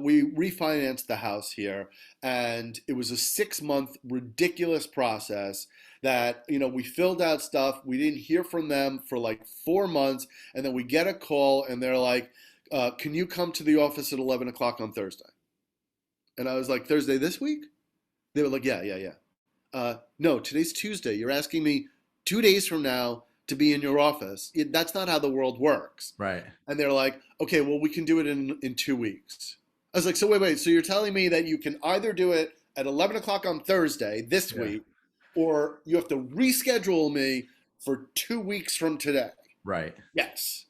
We refinanced the house here, and it was a 6 month ridiculous process that, we filled out stuff. We didn't hear from them for like 4 months. And then we get a call and they're like, can you come to the office at 11 o'clock on Thursday? And I was like, Thursday this week? They were like, yeah, yeah, yeah. No, today's Tuesday. You're asking me 2 days from now to be in your office. That's not how the world works. Right. And they're like, okay, well, we can do it in 2 weeks. I was like, so wait. So you're telling me that you can either do it at 11 o'clock on Thursday this Yeah. week, or you have to reschedule me for 2 weeks from today? Right. Yes.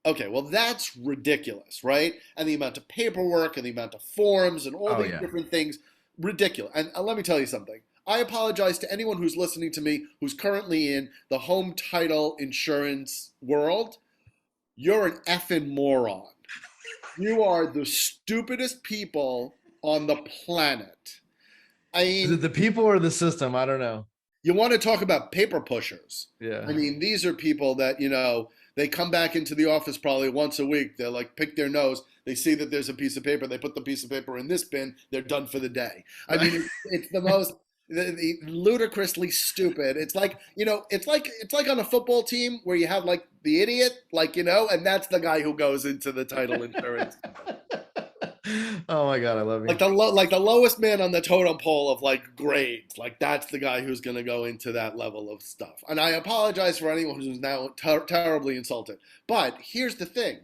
Okay, well, that's ridiculous, right? And the amount of paperwork and the amount of forms and all Oh these yeah. different things, ridiculous. And let me tell you something. I apologize to anyone who's listening to me who's currently in the home title insurance world. You're an effing moron. You are the stupidest people on the planet. I Is it mean, the people or the system? I don't know. you want to talk about paper pushers. Yeah. I mean, these are people that, they come back into the office probably once a week. They like pick their nose. They see that there's a piece of paper. They put the piece of paper in this bin. They're done for the day. I mean, it's the most ludicrously stupid. It's like, it's like on a football team where you have like the idiot, and that's the guy who goes into the title insurance. Oh my God, I love Like you. the lowest man on the totem pole of like grades. Like that's the guy who's going to go into that level of stuff. And I apologize for anyone who's now terribly insulted. But here's the thing.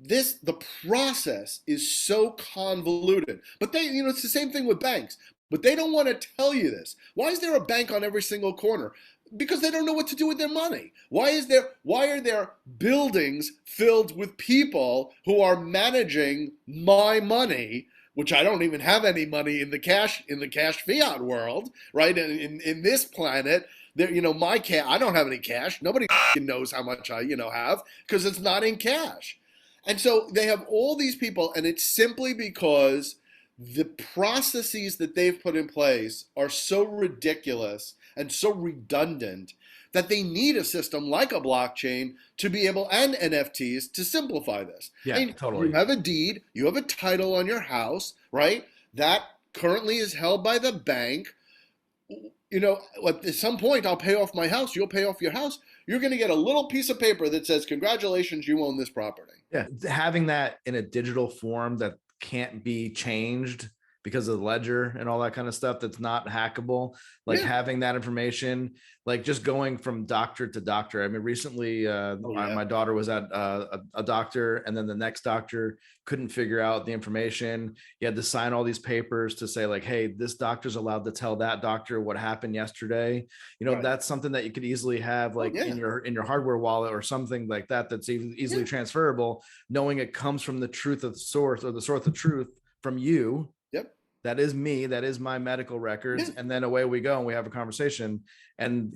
The process is so convoluted. But it's the same thing with banks. But they don't want to tell you this. Why is there a bank on every single corner? Because they don't know what to do with their money. Why are there buildings filled with people who are managing my money, which I don't even have any money in the cash fiat world, right? In this planet, there, my cash, I don't have any cash. Nobody knows how much I, have, because it's not in cash. And so they have all these people, and it's simply because the processes that they've put in place are so ridiculous and so redundant that they need a system like a blockchain to be able, and NFTs, to simplify this. Yeah, I mean, you totally. have a deed, you have a title on your house, right? That currently is held by the bank. At some point, I'll pay off my house, you'll pay off your house. You're going to get a little piece of paper that says, congratulations, you own this property. Yeah. Having that in a digital form that can't be changed because of the ledger and all that kind of stuff that's not hackable, like Yeah. having that information, like just going from doctor to doctor. I mean, recently my daughter was at a doctor, and then the next doctor couldn't figure out the information. You had to sign all these papers to say like, hey, this doctor's allowed to tell that doctor what happened yesterday. Right. That's something that you could easily have like yeah. in your hardware wallet or something like that, that's easily Yeah. transferable, knowing it comes from the truth of the source, or the source of truth from you. Yep. That is me, that is my medical records. Yeah. And then away we go and we have a conversation. And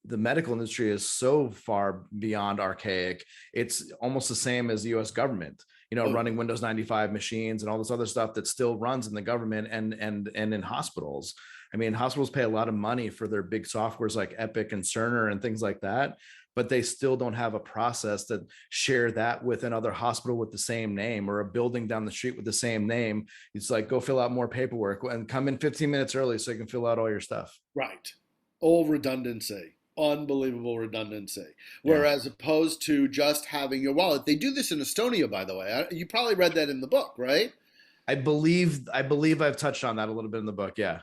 the medical industry is so far beyond archaic. It's almost the same as the US government, running Windows 95 machines and all this other stuff that still runs in the government and in hospitals. I mean, hospitals pay a lot of money for their big softwares like Epic and Cerner and things like that, but they still don't have a process that share that with another hospital with the same name, or a building down the street with the same name. It's like, go fill out more paperwork and come in 15 minutes early so you can fill out all your stuff. Right. All redundancy. Unbelievable redundancy. Whereas opposed to just having your wallet. They do this in Estonia, by the way. You probably read that in the book, right? I believe I've touched on that a little bit in the book. Yeah.